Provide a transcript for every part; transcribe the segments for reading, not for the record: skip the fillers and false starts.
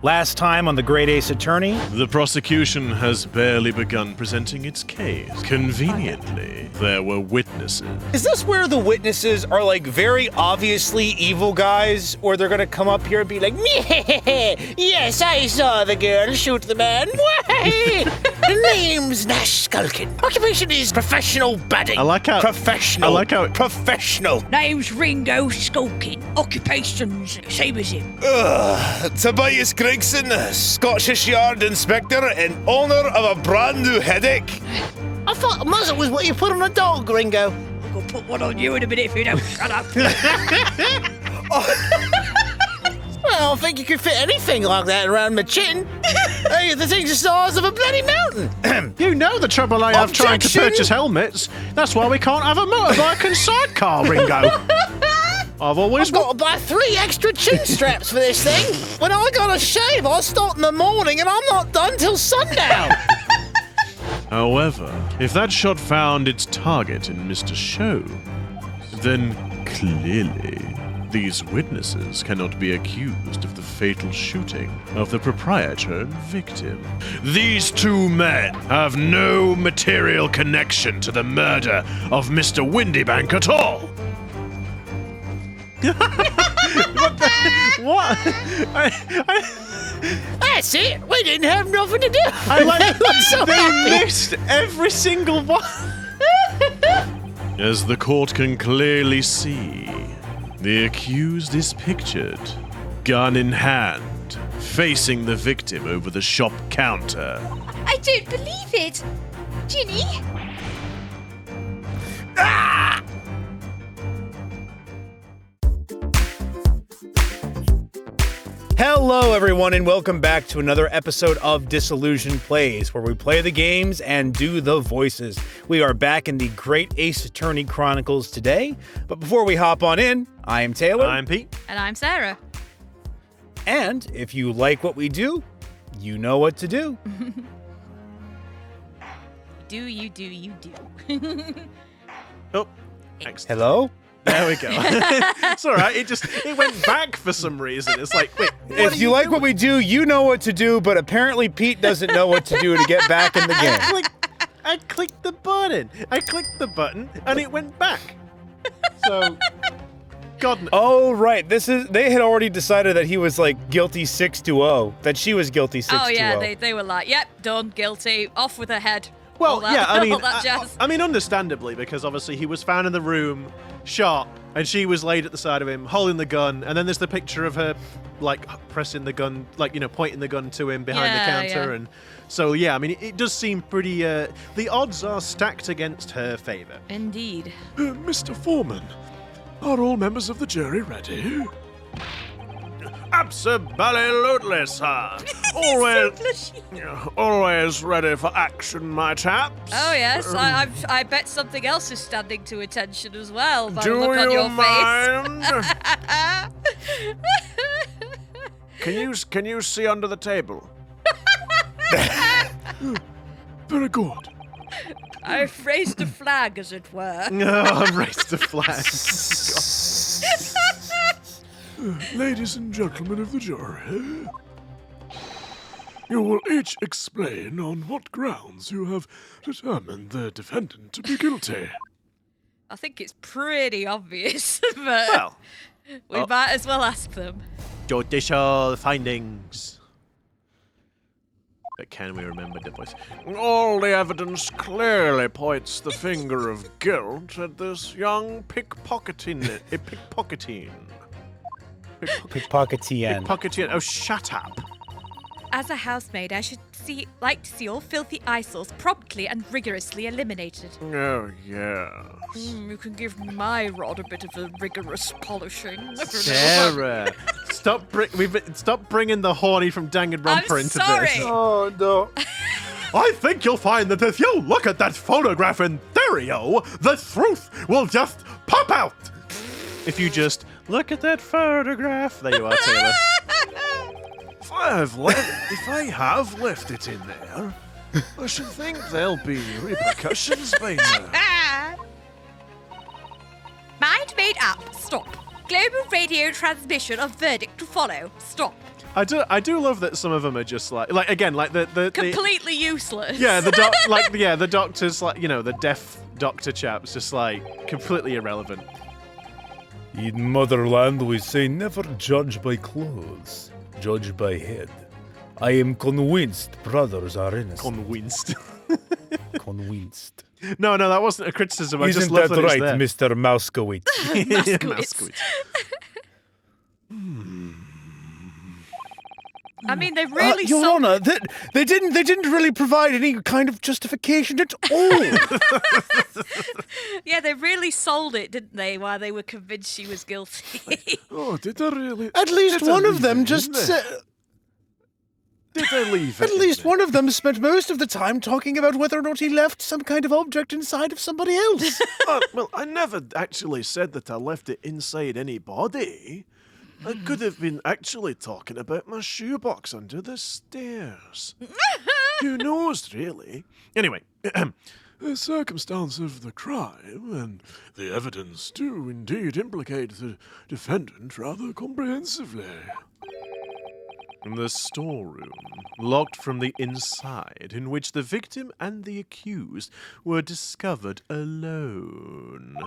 Last time on the Great Ace Attorney, The prosecution has barely begun presenting its case. Conveniently, there were witnesses. is this where the witnesses are like very obviously evil guys, or they're gonna come up here and be like, yes, I saw the girl shoot the man. Name's Nash Skulkin. Occupation is professional badding. I like how- Professional. Name's Ringo Skulkin. Occupation's same as him. Tobias Gregson, Scottish Yard Inspector, in honour of a brand new headache. I thought a muzzle was what you put on a dog, Ringo. I'm gonna put one on you in a minute if you don't shut up. Well, I don't think you could fit anything like that around my chin. Hey, the thing's the size of a bloody mountain. You know the trouble I have trying to Objection! purchase helmets. That's why we can't have a motorbike and sidecar, Ringo. I've got to buy 3 extra chin straps for this thing. When I gotta shave, I start in the morning and I'm not done till sundown. However, if that shot found its target in Mr. Show, then clearly these witnesses cannot be accused of the fatal shooting of the proprietor and victim. These 2 men have no material connection to the murder of Mr. Windybank at all. What? That's it. We didn't have nothing to do. I like so they happy. missed every single one. As the court can clearly see, the accused is pictured, gun in hand, facing the victim over the shop counter. I don't believe it. Ginny? Hello, everyone, and welcome back to another episode of Disillusion Plays, where we play the games and do the voices. We are back in the Great Ace Attorney Chronicles today, but before we hop on in, I am Taylor. I'm Pete. And I'm Sarah. And if you like what we do, you know what to do. You do. Oh, thanks. Hello? There we go. It's all right. It went back for some reason. It's like, wait. If you like what we do, you know what to do, but apparently Pete doesn't know what to do to get back in the game. I clicked the button. And it went back. So, God. Oh, right. They had already decided that he was like guilty 6-0, that she was guilty 6-0. Oh, yeah, they were like, yep, done, guilty, off with her head. Well, All that- yeah, I mean, all that jazz. I mean, understandably, because obviously he was found in the room, shot, and she was laid at the side of him, holding the gun, and then there's the picture of her, like, pressing the gun, like, you know, pointing the gun to him behind the counter, and so, yeah, I mean, it does seem pretty, the odds are stacked against her favor. Indeed. Mr. Foreman, are all members of the jury ready? Absolutely, sir. Always ready for action, my chaps. Oh, yes, I bet something else is standing to attention as well, by the Do look on you your mind? face. Can you see under the table? Very good. I've raised a flag, as it were. No, I've raised the flag. Ladies and gentlemen of the jury, you will each explain on what grounds you have determined the defendant to be guilty. I think it's pretty obvious, but Well, we might as well ask them. judicial findings. But can we remember the voice? All the evidence clearly points the finger of guilt at this young pickpocketing. Pickpocketian. Oh, shut up. As a housemaid, I should like to see all filthy eyesores promptly and rigorously eliminated. Oh, yeah. You can give my rod a bit of a rigorous polishing. Sarah, stop bringing the horny from Danganronpa into sorry. this. Oh, no. I think you'll find that if you look at that photograph in stereo, the truth will just pop out. If you just look at that photograph. There you are, Taylor. If I have left it in there, I should think there'll be repercussions by now. Mind made up. Stop. Global radio transmission of verdict to follow. Stop. I do love that some of them are just like again, like the Completely useless. Yeah, the doctors, like, the deaf doctor chap's just like completely irrelevant. In motherland, we say never judge by clothes, judge by head. I am convinced brothers are innocent. Convinced. Convinced. No, that wasn't a criticism. I Isn't just love that that right, it's there. Mr. Mouskowitz? Mouskowitz. I mean, they really Your sold Honor, they didn't really provide any kind of justification at all. Yeah, they really sold it, didn't they, while they were convinced she was guilty. Oh, did they really? At least one of them just said... Did they leave At it in least there? one of them spent most of the time talking about whether or not he left some kind of object inside of somebody else. Well, I never actually said that I left it inside any body. I could have been actually talking about my shoebox under the stairs. Who knows, really? Anyway, The circumstance of the crime and the evidence do indeed implicate the defendant rather comprehensively. the storeroom, locked from the inside, in which the victim and the accused were discovered alone.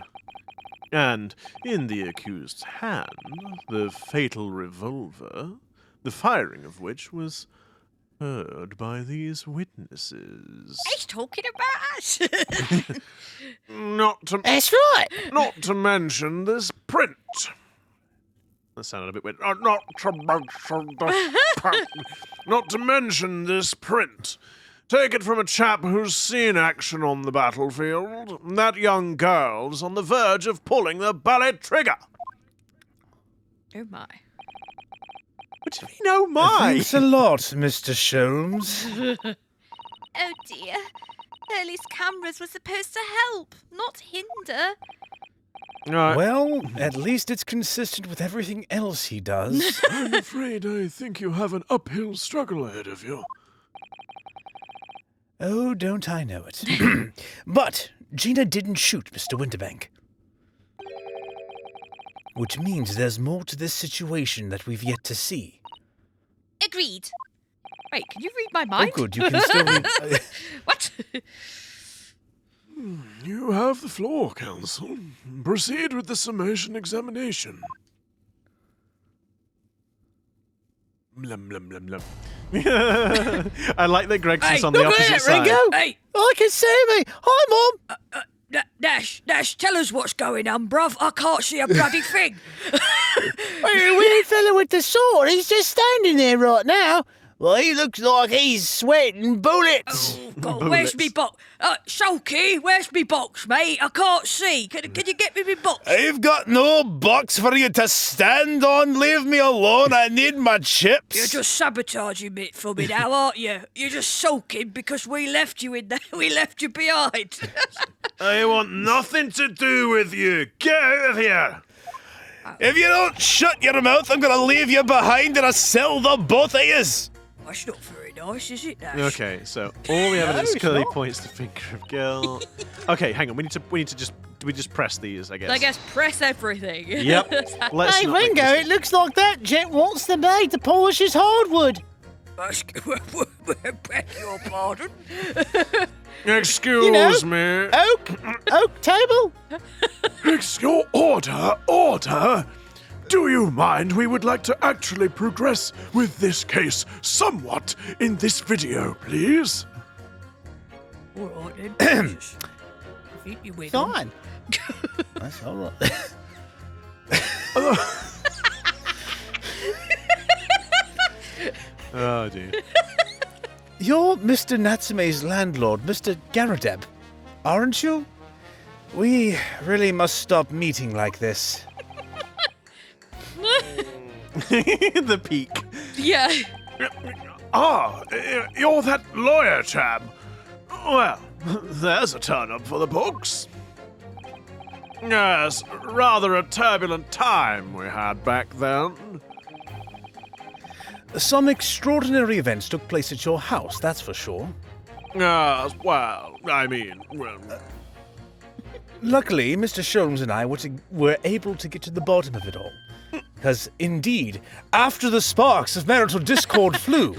And in the accused's hand, the fatal revolver, the firing of which was heard by these witnesses. He's talking about us. That's right. Not to mention this print. That sounded a bit weird. Not to mention this print. Take it from a chap who's seen action on the battlefield. That young girl's on the verge of pulling the ballet trigger. Oh my. What do you mean, oh my? Thanks a lot, Mr. Sholmes. Oh dear. Hurley's cameras were supposed to help, not hinder. Well, at least it's consistent with everything else he does. I'm afraid I think you have an uphill struggle ahead of you. Oh, don't I know it. But Gina didn't shoot Mr. Winterbank. Which means there's more to this situation that we've yet to see. Agreed. Wait, can you read my mind? Oh, good, you can still read... What? You have the floor, counsel. Proceed with the summation examination. Blum, blum, blum, blum. I like that Gregson's Hey, on the Look opposite at it, side. Ringo! Hey. I can see me! Hi, Mom! Nash, tell us what's going on, bruv. I can't see a bloody thing. Weird fella with the sword, he's just standing there right now. Well, he looks like he's sweating bullets. Oh, God, where's me box? Shulky, where's me box, mate? I can't see. Can you get me box? I've got no box for you to stand on. Leave me alone. I need my chips. You're just sabotaging it for me now, aren't you? You're just sulking because we left you in there. We left you behind. I want nothing to do with you. Get out of here. If you don't shut your mouth, I'm going to leave you behind and I'll sell the both of yous. That's not very nice, is it, Nash? Okay, so all the evidence it's clearly not. points to finger of guilt. Okay, hang on. We need to just press these, I guess. I guess press everything. Yep. Let's Hey, not make Ringo, it looks like that gent wants the maid to polish his hardwood. Beg your pardon. Excuse me. Oak table. Your order. Do you mind? We would like to actually progress with this case somewhat in this video, please. All right then. Jesus. Hit you with them. Fine. That's all right. Oh dear. You're Mr. Natsume's landlord, Mr. Garadeb, aren't you? We really must stop meeting like this. The peak. Yeah. You're that lawyer chap. Well, there's a turn-up for the books. Yes, rather a turbulent time we had back then. Some extraordinary events took place at your house, that's for sure. Well, Luckily, Mr. Sholmes and I were able to get to the bottom of it all. Because indeed, after the sparks of marital discord flew,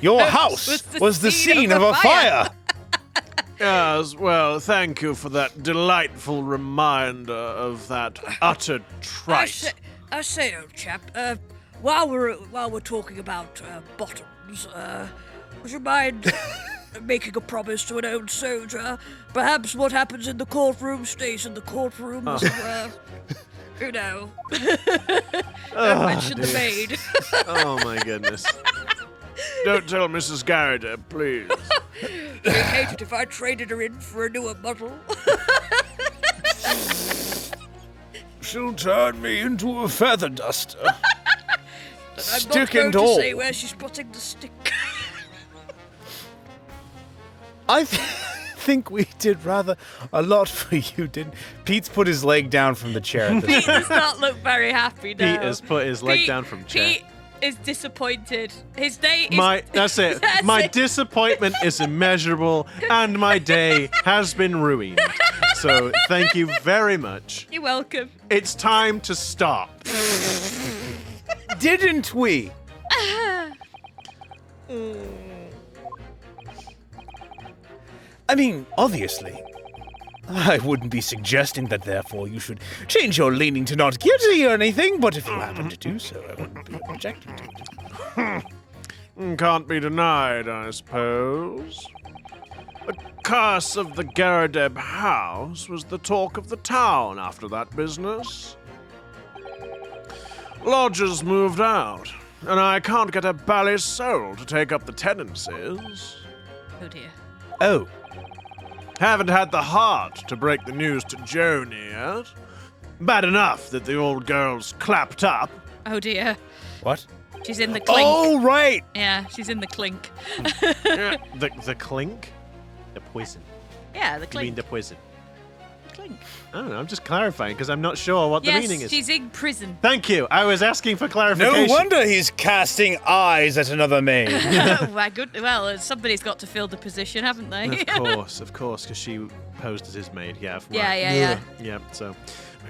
your house was the scene of a fire. Yes, well, thank you for that delightful reminder of that utter trite. I say, old chap, while we're talking about bottoms, would you mind making a promise to an old soldier? Perhaps what happens in the courtroom stays in the courtroom. You know. Don't mention the maid. Oh my goodness. Don't tell Mrs. Garrett, please. She'd hate it if I traded her in for a newer model. She'll turn me into a feather duster. I'm Stick not going and to all. say where she's putting the stick. I think we did rather a lot for you, didn't? Pete's put his leg down from the chair. At this Pete does not look very happy now. Pete has put his leg Pete- down from chair. Pete is disappointed. His day is... That's it. That's My it. disappointment is immeasurable, and my day has been ruined. So thank you very much. You're welcome. It's time to stop. Didn't we? I mean, obviously. I wouldn't be suggesting that, therefore, you should change your leaning to not guilty or anything, but if you happen to do so, I wouldn't be objecting to it. Can't be denied, I suppose. The curse of the Garadeb house was the talk of the town after that business. Lodgers moved out, and I can't get a bally soul to take up the tenancies. Oh dear. Oh, Haven't had the heart to break the news to Joni yet. Bad enough that the old girl's clapped up. Oh dear. what? She's in the clink. Oh, right! Yeah, she's in the clink. The clink? The poison. Yeah, the You mean clink. the poison? Clink. I don't know, I'm just clarifying because I'm not sure what the meaning Yes, is. she's in prison. Thank you. I was asking for clarification. No wonder he's casting eyes at another maid. Oh my good. Well, somebody's got to fill the position, haven't they? Of course, because she posed as his maid. Yeah. yeah, right. yeah. Yeah. So,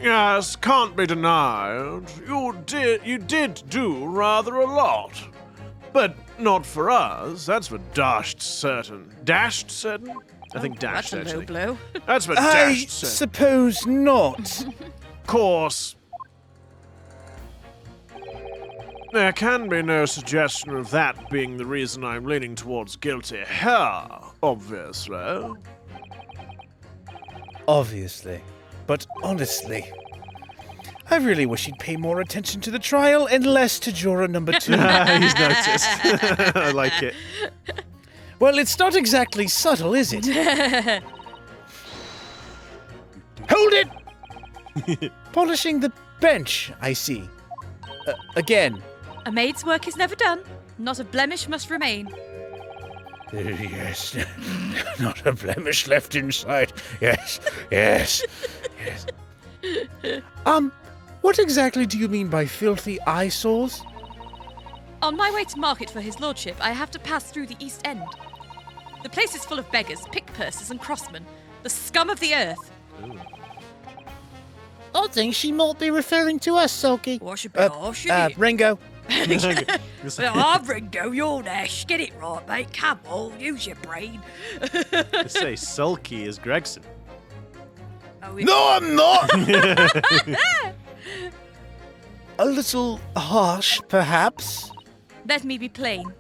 Yes, can't be denied. You did do rather a lot. But not for us, that's for dashed certain. Dashed certain? I think That's dashed a low actually. blow. That's for I dashed certain. suppose not. Course. There can be no suggestion of that being the reason I'm leaning towards guilty here, obviously. Obviously. But honestly, I really wish he'd pay more attention to the trial and less to juror number 2. He's noticed. I like it. Well, it's not exactly subtle, is it? Hold it! Polishing the bench, I see. Again. A maid's work is never done. Not a blemish must remain. Yes, not a blemish left inside. Yes, yes, yes. What exactly do you mean by filthy eyesores? On my way to market for his lordship, I have to pass through the East End. The place is full of beggars, pickpursers, and crossmen. The scum of the earth. I think she might be referring to us, Sulky. What's it been? Ringo. I'm Ringo, you're Nash. Get it right, mate. Come on, use your brain. To say sulky is Gregson. Oh, No, I'm not! A little harsh, perhaps. Let me be plain.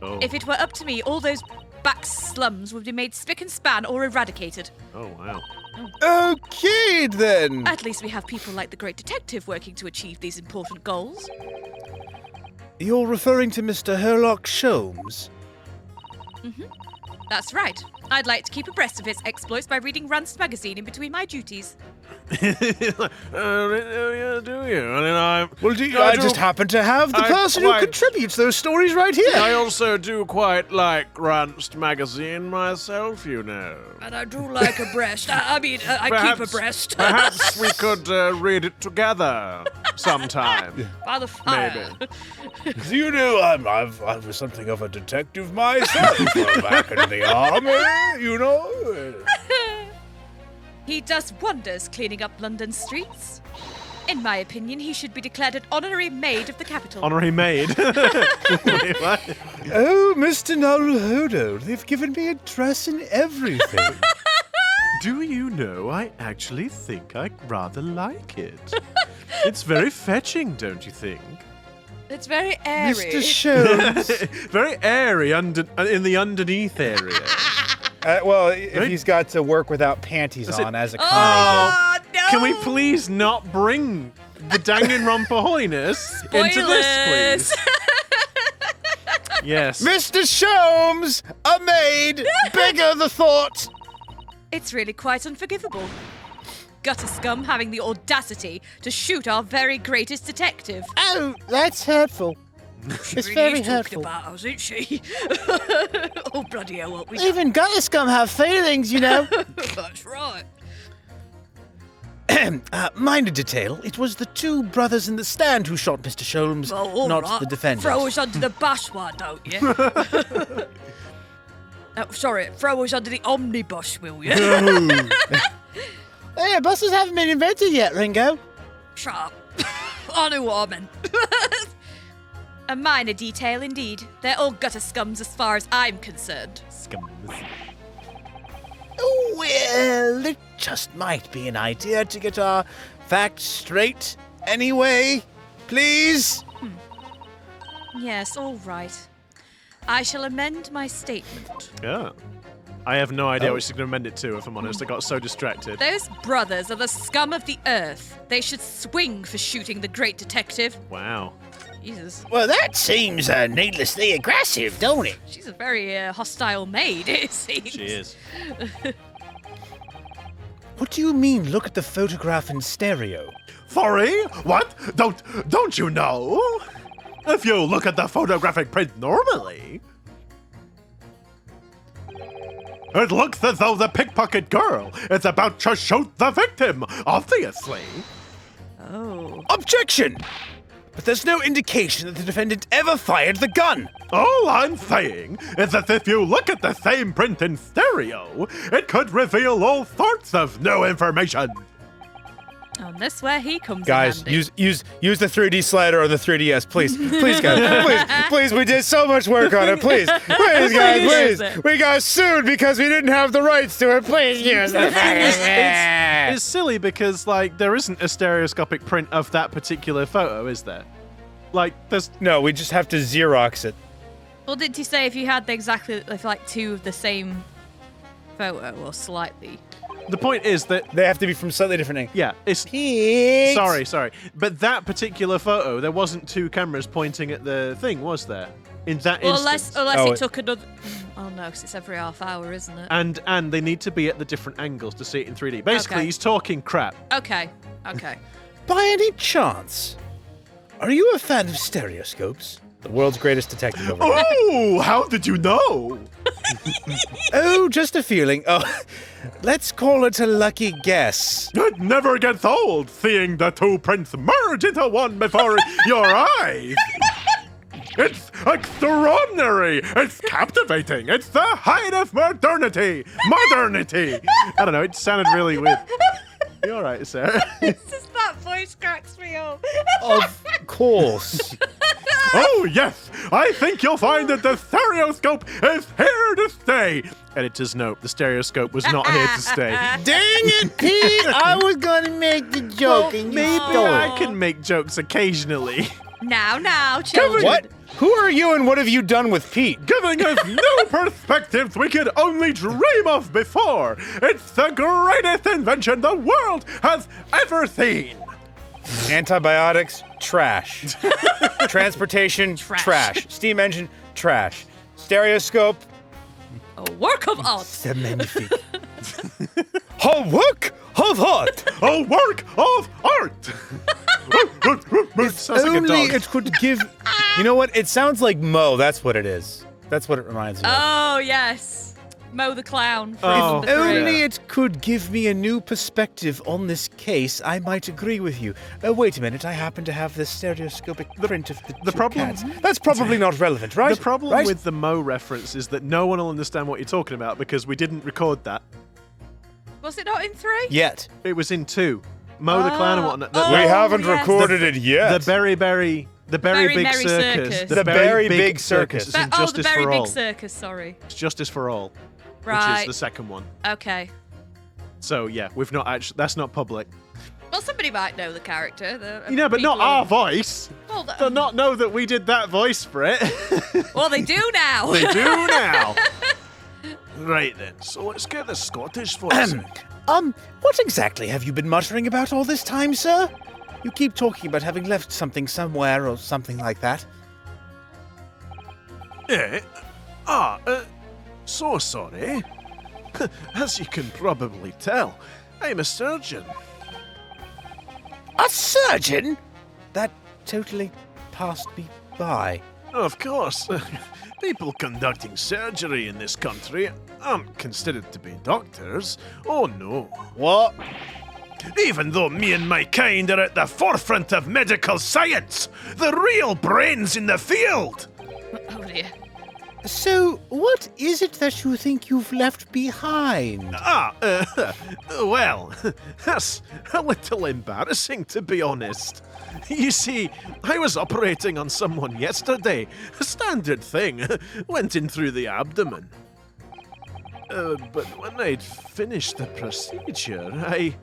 Oh. If it were up to me, all those back slums would be made spick and span or eradicated. Oh, wow. Okay, then. At least we have people like the great detective working to achieve these important goals. You're referring to Mr. Herlock Sholmes? That's right. I'd like to keep abreast of his exploits by reading Rand's magazine in between my duties. Yeah, do you? And then I I just happen to have the I person who quite- contributes those stories right here. I also do quite like Grant's magazine myself, you know. And I do like a breast. I keep a breast. Perhaps we could read it together sometime. By the fire. Maybe. You know, I was something of a detective myself back in the army, you know. He does wonders cleaning up London streets. In my opinion, he should be declared an honorary maid of the capital. Honorary maid. Wait, what? Oh, Mr. Naruhodo, they've given me a dress and everything. Do you know, I actually think I rather like it. It's very fetching, don't you think? It's very airy. Mr. Sholmes. Very airy in the underneath area. If he's got to work without panties on as a Connie. Oh, no! Can we please not bring the Danganronpa holiness into this, please? Yes. Mr. Sholmes, a maid, bigger the thought. It's really quite unforgivable. Gutter scum having the audacity to shoot our very greatest detective. Oh, that's hurtful. It's Really very is talking hurtful. about us, isn't she? Oh, bloody hell, what we do. Even gutter scum have feelings, you know. That's right. Minor detail, it was the two brothers in the stand who shot Mr. Sholmes, Well, all not right. the defendant. Throw us under the bus, why don't you? Sorry, throw us under the omnibus, will you? Hey, buses haven't been invented yet, Ringo. Shut up. I knew what I meant. A minor detail indeed. They're all gutter scums as far as I'm concerned. Well, it just might be an idea to get our facts straight anyway. Please? Yes, all right. I shall amend my statement. Yeah. I have no idea what she's going to amend it to, if I'm honest. I got so distracted. Those brothers are the scum of the earth. They should swing for shooting the great detective. Wow. Jesus. Well, that seems needlessly aggressive, don't it? She's a very hostile maid, it seems. She is. What do you mean, look at the photograph in stereo? Sorry? What? Don't you know? If you look at the photographic print normally, it looks as though the pickpocket girl is about to shoot the victim, obviously. Oh. Objection! But there's no indication that the defendant ever fired the gun. All I'm saying is that if you look at the same print in stereo, it could reveal all sorts of new information. And that's where he comes Guys, in handy. use the 3D slider or the 3DS, please. Please, guys. Please, we did so much work on it. Please, guys, use please. it. We got sued because we didn't have the rights to it. Please use it. It's silly because, like, there isn't a stereoscopic print of that particular photo, is there? Like, there's... No, we just have to Xerox it. Well, didn't you say if you had like two of the same photo or slightly? The point is that... They have to be from slightly different angles. Yeah, it's... Pigs. Sorry. But that particular photo, there wasn't two cameras pointing at the thing, was there? In that Well, instance. unless Oh, it took another... Oh no, because it's every half hour, isn't it? And they need to be at the different angles to see it in 3D. Basically, Okay. he's talking crap. Okay. By any chance, are you a fan of stereoscopes? The world's greatest detective over here. Oh, how did you know? Oh, just a feeling. Oh, let's call it a lucky guess. It never gets old seeing the two prints merge into one before your eyes. It's extraordinary. It's captivating. It's the height of modernity. I don't know. It sounded really weird. You all right, Sarah? It's just that voice cracks me up. Of course. Oh, yes. I think you'll find that the stereoscope is here to stay. Editor's note: the stereoscope was not here to stay. Dang it, Pete! I was gonna make the joke and you Maybe stole I it. can make jokes occasionally. Now, children. What? Who are you and what have you done with Pete? Giving us new perspectives we could only dream of before. It's the greatest invention the world has ever seen. Antibiotics, trash. Transportation, trash. Steam engine, trash. Stereoscope, A work of art. c'est magnifique. A work of art. A work of art. Sounds like a Only dog. it could give. You know what? It sounds like Mo. That's what it is. That's what it reminds me of. Oh, yes. Mo the Clown from Oh. number 3. Only it could give me a new perspective on this case. I might agree with you. Wait a minute. I happen to have this stereoscopic print of the two problem- cats. That's probably not relevant, right? The problem Right? with the Mo reference is that no one will understand what you're talking about because we didn't record that. Was it not in 3? Yet. It was in 2. Mo the Clown and whatnot. We haven't recorded it yet. The Berry Big Merry Circus. Circus. The Berry Big Circus. It's in the Justice Very for Big All. Circus, sorry. It's Justice for All, which Right. is the second one. Okay. So yeah, we've not actually. That's not public. Well, somebody might know the character. But not our voice. Well, They'll not know that we did that voice for it. well, they do now. They do now. Right then, so let's get the Scottish voice. What exactly have you been muttering about all this time, sir? You keep talking about having left something somewhere or something like that. So sorry. As you can probably tell, I'm a surgeon. A surgeon? That totally passed me by. Of course, people conducting surgery in this country aren't considered to be doctors. Oh no. What? Even though me and my kind are at the forefront of medical science, the real brains in the field. Oh, dear. So, what is it that you think you've left behind? Well, that's a little embarrassing, to be honest. You see, I was operating on someone yesterday. A standard thing. Went in through the abdomen. But when I'd finished the procedure, I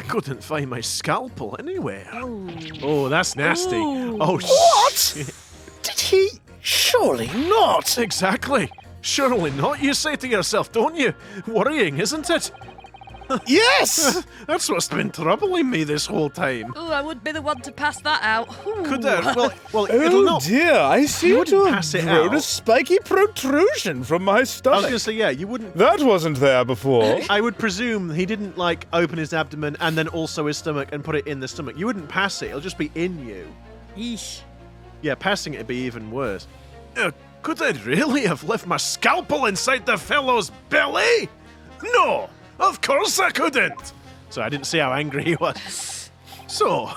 couldn't find my scalpel anywhere. Oh, that's nasty. Ooh. Oh, What? shit. Did he? Surely not. Exactly. Surely not, you say to yourself, don't you? Worrying, isn't it? Yes! That's what's been troubling me this whole time. Oh, I wouldn't be the one to pass that out. Ooh. Could well, it'll Oh not. dear, I seem wouldn't to have pass it grown out. a spiky protrusion from my I was stomach. going to say, yeah, you wouldn't. That wasn't there before. I would presume he didn't, like, open his abdomen and then also his stomach and put it in the stomach. You wouldn't pass it, it'll just be in you. Yeesh. Yeah, passing it would be even worse. Could I really have left my scalpel inside the fellow's belly? No, of course I couldn't. So I didn't see how angry he was. So,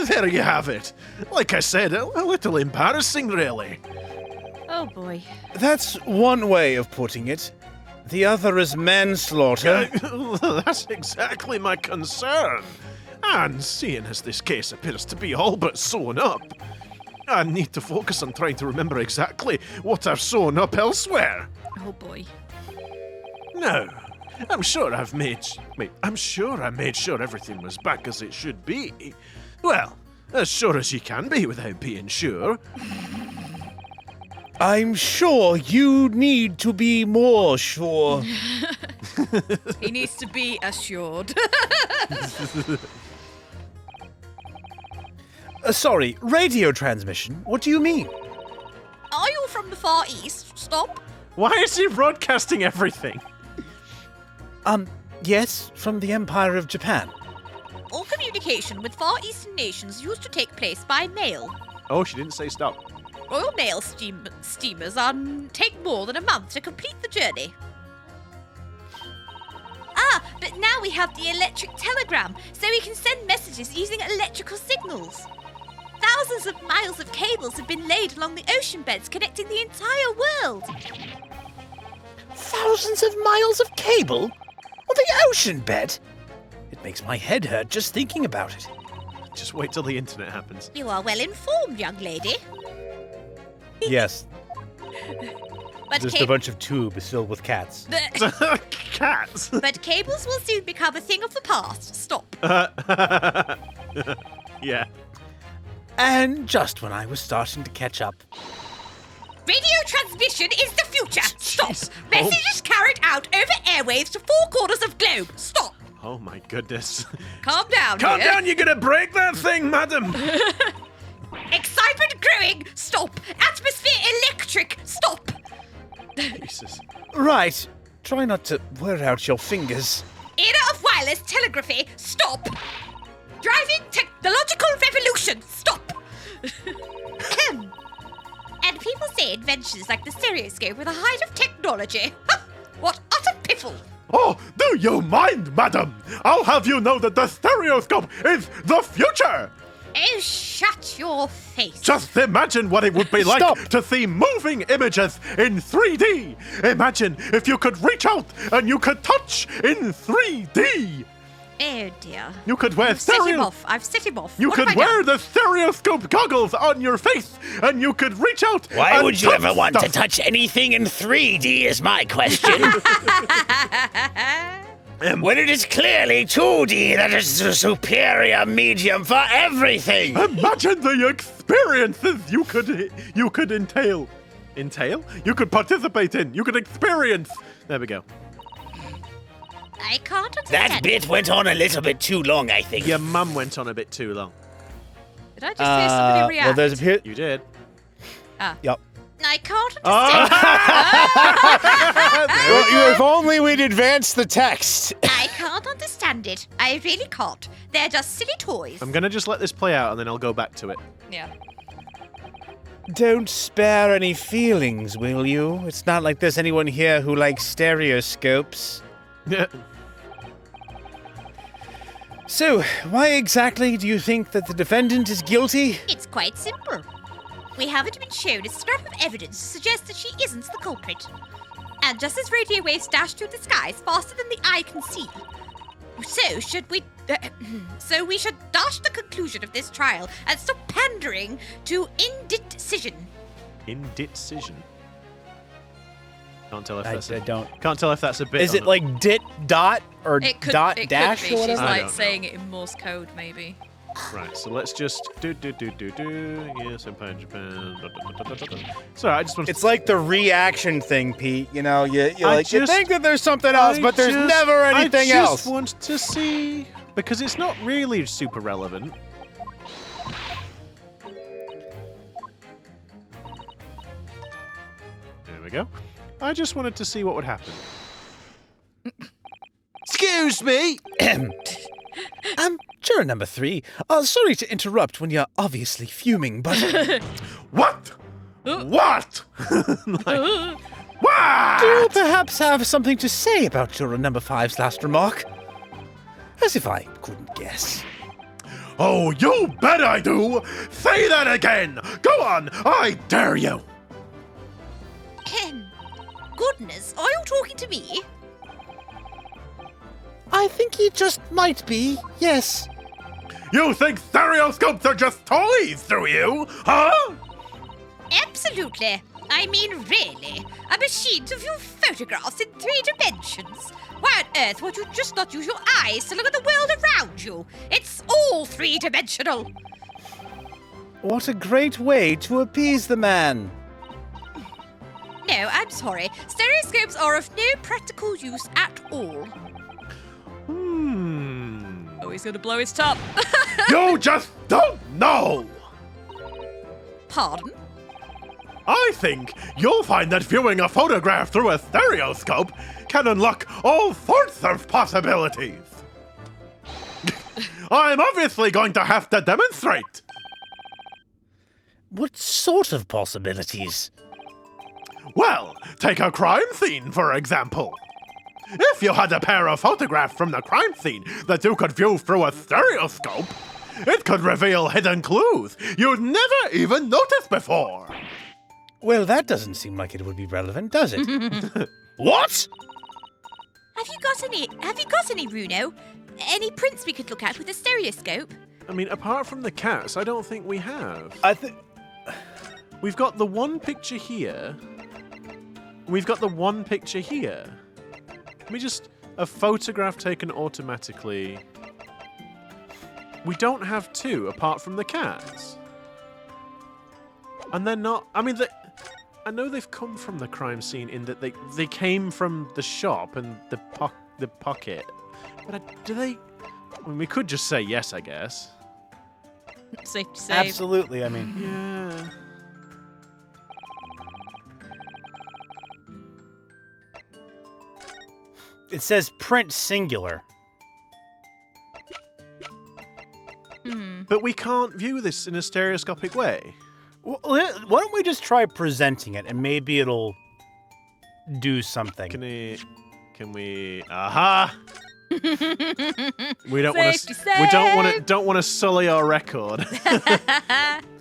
there you have it. Like I said, a little embarrassing, really. Oh, boy. That's one way of putting it. The other is manslaughter. That's exactly my concern. And seeing as this case appears to be all but sewn up, I need to focus on trying to remember exactly what I've sewn up elsewhere. Oh, boy. No, I'm sure I made sure everything was back as it should be. Well, as sure as you can be without being sure. I'm sure you need to be more sure. He needs to be assured. Sorry, radio transmission? What do you mean? Are you from the Far East? Stop. Why is he broadcasting everything? Yes, from the Empire of Japan. All communication with Far Eastern nations used to take place by mail. Oh, she didn't say stop. Royal Mail steamers take more than a month to complete the journey. But now we have the electric telegram, so we can send messages using electrical signals. Thousands of miles of cables have been laid along the ocean beds connecting the entire world. Thousands of miles of cable? On the ocean bed? It makes my head hurt just thinking about it. Just wait till the internet happens. You are well informed, young lady. Yes, But, just a bunch of tubes filled with cats. Cats! but cables will soon become a thing of the past. Stop. Yeah. And just when I was starting to catch up. Radio transmission is the future. Stop. Jeez. Messages carried out over airwaves to four corners of globe. Stop. Oh my goodness. Calm down. Calm dear. down, you're gonna break that thing, madam! Excitement growing. Stop. Atmosphere electric. Stop. Jesus. Right, try not to wear out your fingers. Era of wireless telegraphy. Stop. Driving technological revolution. Stop. And people say inventions like the stereoscope were the height of technology. What utter piffle. Oh, do you mind, madam? I'll have you know that the stereoscope is the future! Oh, shut your face. Just imagine what it would be like Stop. to see moving images in 3D! Imagine if you could reach out and you could touch in 3D! Oh dear. You could wear I've set him stereo. off. I've set him off. You What have could I wear done? the stereoscope goggles on your face, and you could reach out. Why and would you touch ever want to stuff. touch anything in 3D is my question. When it is clearly 2D that is the superior medium for everything. Imagine the experiences you could entail. Entail? You could participate in. You could experience. There we go. I can't understand. That bit went on a little bit too long, I think. Your mum went on a bit too long. Did I just hear somebody react? Well, there's a period. You did. Yep. I can't understand. Well, if only we'd advanced the text. I can't understand it. I really can't. They're just silly toys. I'm gonna just let this play out, and then I'll go back to it. Yeah. Don't spare any feelings, will you? It's not like there's anyone here who likes stereoscopes. So, why exactly do you think that the defendant is guilty? It's quite simple. We haven't been shown a scrap of evidence to suggest that she isn't the culprit. And just as radio waves dash through the skies faster than the eye can see, so we should dash the conclusion of this trial and stop pandering to indecision. Indecision. Can't tell if I that's don't. Can't tell if that's a bit. Is it like dit dot or It could, dot it dash could be. or She's whatever? I like don't know. saying it in Morse code, maybe. right? So let's just do. Yes, Empire, Japan. Sorry, I just want. It's like the reaction thing, Pete. You know, you I you just- think that there's something else, but there's never anything I else. just want to see because it's not really super relevant. There we go. I just wanted to see what would happen. Excuse me. Juror number 3. Sorry to interrupt when you're obviously fuming, but What? What? What? do you perhaps have something to say about juror number 5's last remark? As if I couldn't guess. Oh, you bet I do. Say that again. Go on. I dare you. Goodness, are you talking to me? I think he just might be, yes. You think stereoscopes are just toys, do you? Huh? Absolutely. I mean, really. A machine to view photographs in 3 dimensions. Why on earth would you just not use your eyes to look at the world around you? It's all 3-dimensional. What a great way to appease the man. No, I'm sorry. Stereoscopes are of no practical use at all. Oh, he's gonna blow his top. You just don't know. Pardon? I think you'll find that viewing a photograph through a stereoscope can unlock all sorts of possibilities. I'm obviously going to have to demonstrate. What sort of possibilities? Well, take a crime scene, for example. If you had a pair of photographs from the crime scene that you could view through a stereoscope, it could reveal hidden clues you'd never even noticed before. Well, that doesn't seem like it would be relevant, does it? What? Have you got any, Runo? Any prints we could look at with a stereoscope? I mean, apart from the cats, I don't think we have. I think. We've got the one picture here. We've got the one picture here. Let me just... A photograph taken automatically. We don't have 2, apart from the cats. And they're not... I mean, I know they've come from the crime scene in that they came from the shop and the pocket. But do they... I mean, we could just say yes, I guess. Safe to say. Absolutely, I mean. Yeah... It says print singular. But we can't view this in a stereoscopic way. Well, why don't we just try presenting it and maybe it'll do something? Can we? Aha! We don't want Safety to. We save. don't want to sully our record.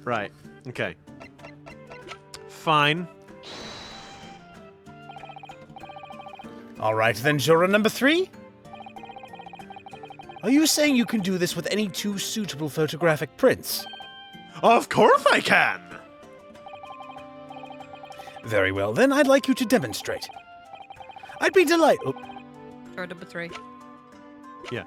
Right. Okay. Fine. All right, then, juror number 3. Are you saying you can do this with any two suitable photographic prints? Of course I can! Very well, then I'd like you to demonstrate. I'd be delighted. Oh, Or number 3. Yeah.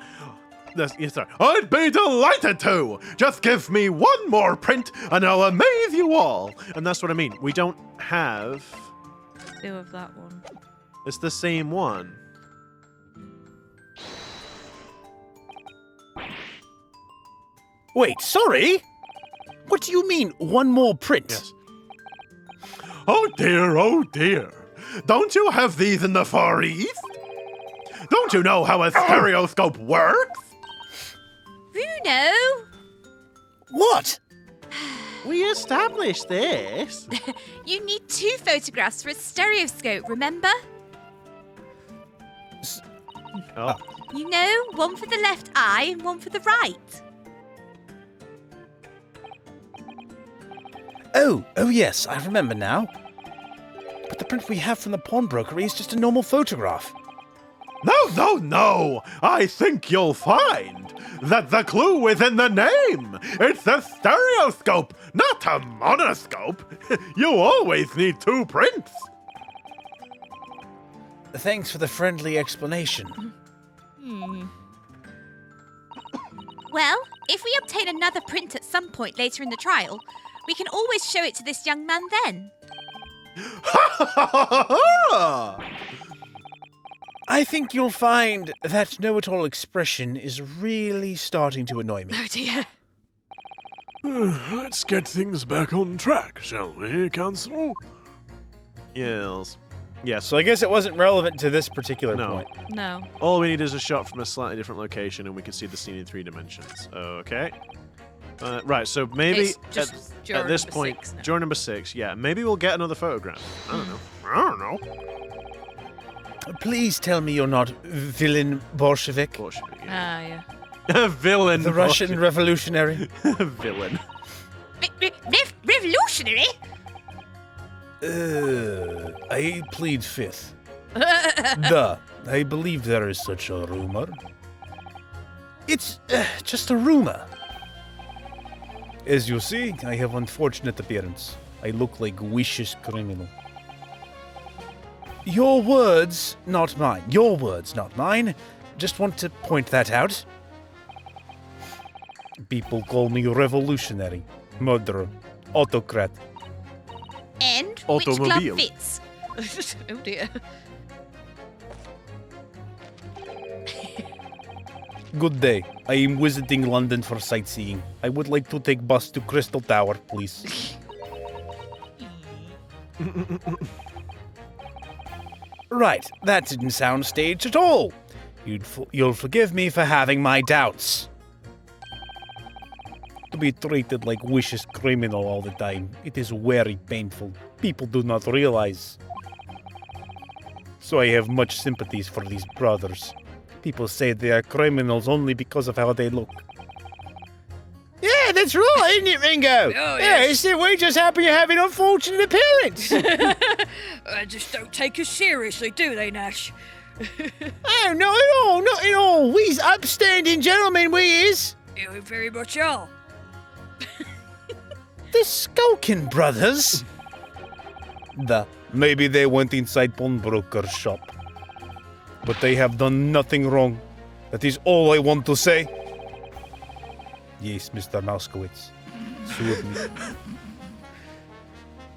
Yes, sir. I'd be delighted to! Just give me one more print and I'll amaze you all! And that's what I mean. We don't have... 2 of that one. It's the same one. wait, sorry? What do you mean, one more print? Yes. Oh dear. Don't you have these in the Far East? Don't you know how a stereoscope works? Bruno! What? We established this. You need 2 photographs for a stereoscope, remember? Oh. You know, one for the left eye and one for the right. Oh, yes, I remember now. But the print we have from the pawnbroker is just a normal photograph. No! I think you'll find that the clue is in the name. It's a stereoscope, not a monoscope. You always need 2 prints. Thanks for the friendly explanation. Well, if we obtain another print at some point later in the trial, we can always show it to this young man then. I think you'll find that know-it-all expression is really starting to annoy me. Oh dear. Let's get things back on track, shall we, Counsel? Yes. So I guess it wasn't relevant to this particular No. point. No. All we need is a shot from a slightly different location and we can see the scene in 3 dimensions. Okay. Right, so maybe It's just juror at this number point, 6 now. juror number 6, yeah, maybe we'll get another photograph. I don't know. Please tell me you're not villain Bolshevik, Bolshevik, yeah. Ah, yeah. Villain. the Russian revolutionary. Villain. Revolutionary? I plead fifth. Duh, I believe there is such a rumor. It's just a rumor. As you see, I have unfortunate appearance. I look like vicious criminal. Your words, not mine. Your words, not mine. Just want to point that out. People call me revolutionary, murderer, autocrat. And which glove Automobile. fits? Oh dear. Good day. I am visiting London for sightseeing. I would like to take bus to Crystal Tower, please. Right, that didn't sound staged at all. You'll forgive me for having my doubts. To be treated like vicious criminal all the time, it is very painful. People do not realize. So I have much sympathies for these brothers. People say they are criminals only because of how they look. Yeah, that's right, isn't it, Ringo? Oh, yes, we just happen to have an unfortunate appearance. Just don't take us seriously, do they, Nash? Oh, not at all, not at all. We's upstanding gentlemen, we is. You very much are. The Skulkin brothers. Maybe they went inside pawnbroker's shop. But they have done nothing wrong. That is all I want to say. Yes, Mr. Mouskowitz. Sue me.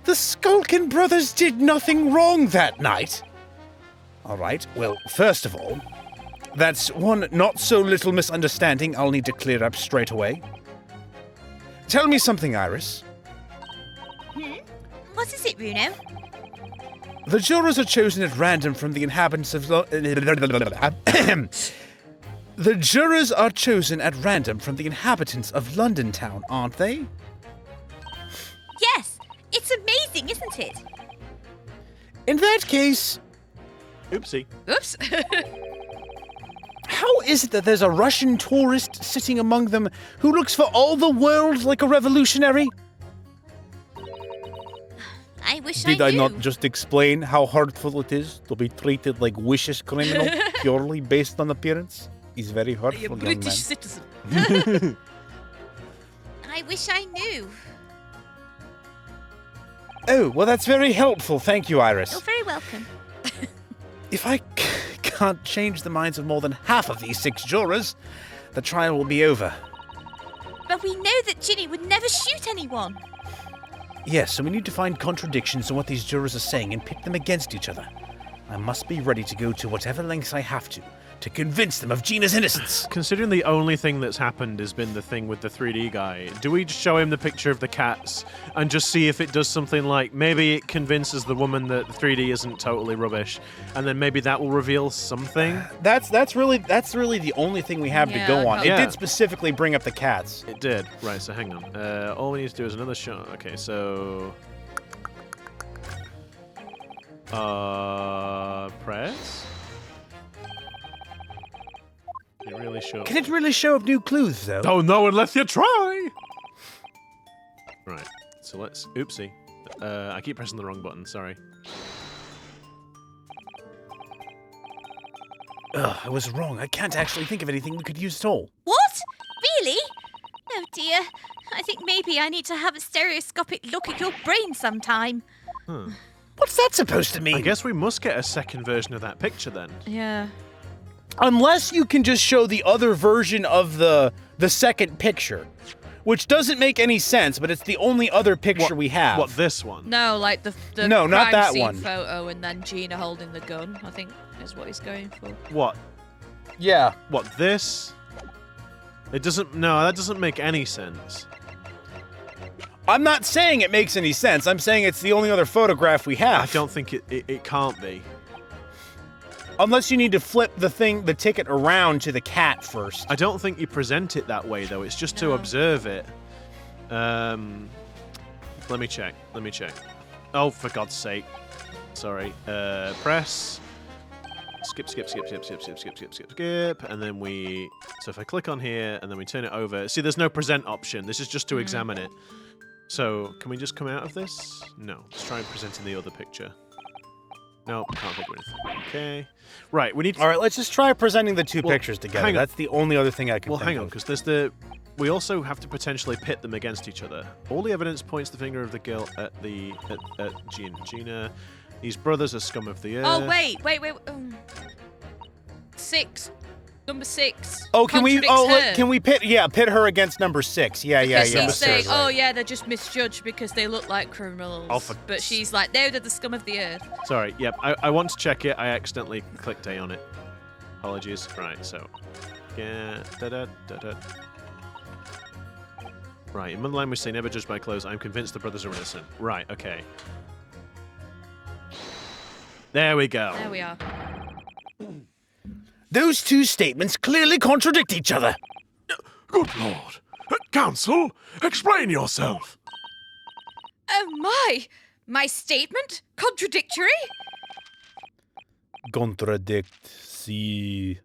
The Skulkin brothers did nothing wrong that night. All right, well, first of all, that's one not-so-little misunderstanding I'll need to clear up straight away. Tell me something, Iris. What is it, Bruno? The jurors are chosen at random from the inhabitants of... The jurors are chosen at random from the inhabitants of London Town, aren't they? Yes! It's amazing, isn't it? In that case, Oopsie. Oops. how is it that there's a Russian tourist sitting among them who looks for all the world like a revolutionary? I wish Did I I knew. not just explain how hurtful it is to be treated like vicious criminal purely based on appearance? He's very hurtful, You're a young British man. citizen. I wish I knew. Oh, well, that's very helpful. Thank you, Iris. You're very welcome. If I can't change the minds of more than half of these 6 jurors, the trial will be over. But we know that Ginny would never shoot anyone. Yes, so we need to find contradictions in what these jurors are saying and pit them against each other. I must be ready to go to whatever lengths I have to convince them of Gina's innocence. Considering the only thing that's happened has been the thing with the 3D guy, do we show him the picture of the cats and just see if it does something like maybe it convinces the woman that the 3D isn't totally rubbish, and then maybe that will reveal something? That's really the only thing we have to go on. Yeah. It did specifically bring up the cats. It did. Right, so hang on. All we need to do is another shot. Okay, so... press? It really shows. Can it really show up new clues, though? Don't know unless you try! Right, so let's... Oopsie. I keep pressing the wrong button, sorry. Ugh, I was wrong. I can't actually think of anything we could use at all. What? Really? Oh dear. I think maybe I need to have a stereoscopic look at your brain sometime. What's that supposed to mean? I guess we must get a second version of that picture then. Yeah. Unless you can just show the other version of the second picture, which doesn't make any sense, but it's the only other picture we have. What, this one? No, like the No, not crime that scene one. photo and then Gina holding the gun, I think is what he's going for. What? Yeah. What, this? It doesn't... No, that doesn't make any sense. I'm not saying it makes any sense. I'm saying it's the only other photograph we have. I don't think it can't be. Unless you need to flip the ticket around to the cat first. I don't think you present it that way, though. It's just to observe it. Let me check. Oh, for God's sake. Sorry. Press. Skip. And then we... So if I click on here, and then we turn it over... See, there's no present option. This is just to examine it. So, can we just come out of this? No. Let's try presenting the other picture. Nope, can't think of anything. Okay. Right, we need to... All right, let's just try presenting the two pictures together. hang on. That's the only other thing I can think Well, hang on, of. because there's the... We also have to potentially pit them against each other. All the evidence points the finger of the girl at Gina. These brothers are scum of the earth. Oh, wait. 6. Number 6. Oh, can we? contradicts Oh, her. can we pit? Yeah, pit her against number 6. Yeah. Because Number he's 6, saying, right. oh yeah, they're just misjudged because they look like criminals. Oh, for- But she's like, no, they're the scum of the earth. Sorry, yep, I want to check it. I accidentally clicked A on it. Apologies. Right, so... Yeah, Right, in Mother language say, never judge by clothes. I'm convinced the brothers are innocent. Right, okay. There we go. There we are. Those two statements clearly contradict each other. Good lord. Counsel, explain yourself. Oh my! My statement? Contradictory? Contradict. C-O-N.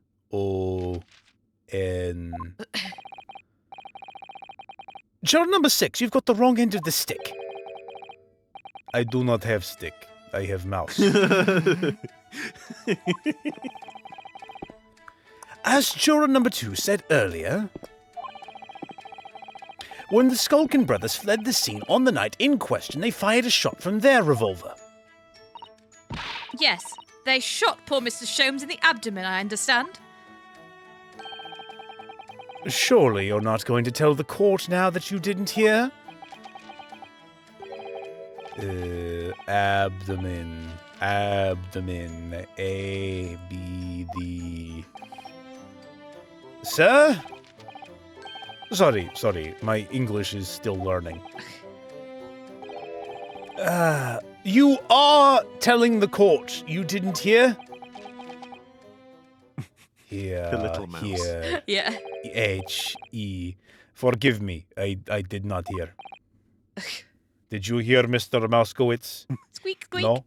Juror number 6, you've got the wrong end of the stick. I do not have stick. I have mouse. As juror number 2 said earlier, when the Skulkin brothers fled the scene on the night in question, they fired a shot from their revolver. Yes, they shot poor Mr. Sholmes in the abdomen, I understand. Surely you're not going to tell the court now that you didn't hear? Abdomen. A, B, D. Sir? Sorry, my English is still learning. You are telling the court you didn't hear? Here, The little mouse. Here, Yeah. H-E. Forgive me, I did not hear. Did you hear, Mr. Mouskowitz? Squeak, squeak. No?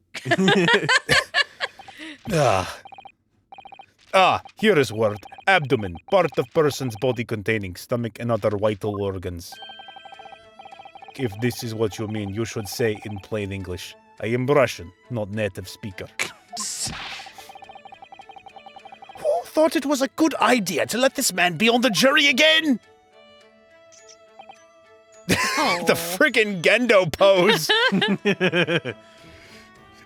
Here is word. Abdomen, part of person's body containing stomach and other vital organs. If this is what you mean, you should say in plain English. I am Russian, not native speaker. Who thought it was a good idea to let this man be on the jury again. The friggin' Gendo pose.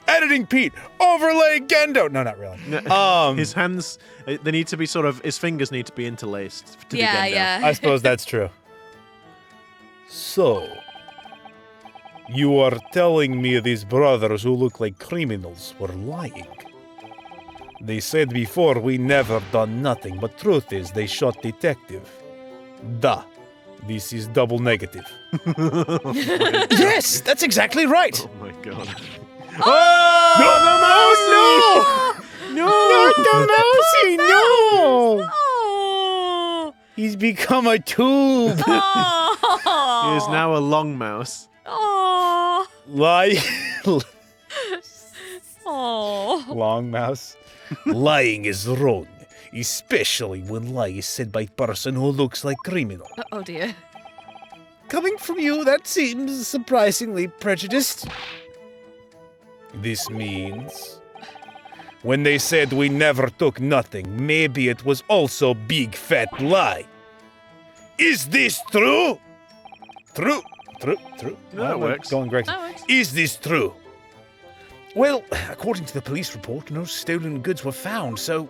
Editing Pete, overlay Gendo. No, not really. His hands, they need to be his fingers need to be interlaced to be Gendo. I suppose that's true. So, you are telling me these brothers who look like criminals were lying? They said before we never done nothing, but truth is they shot detective. Duh. This is double negative. Yes, that's exactly right. Oh my god. No, not the mousey, no! Oh. He's become a tube. Oh. He is now a long mouse. Oh. Lie. Oh. Long mouse. Lying is wrong, especially when lie is said by person who looks like criminal. Oh dear. Coming from you, that seems surprisingly prejudiced. This means when they said we never took nothing, maybe it was also big fat lie. Is this true? True. No, it works. Going great. That works. Is this true? Well, according to the police report, no stolen goods were found, so...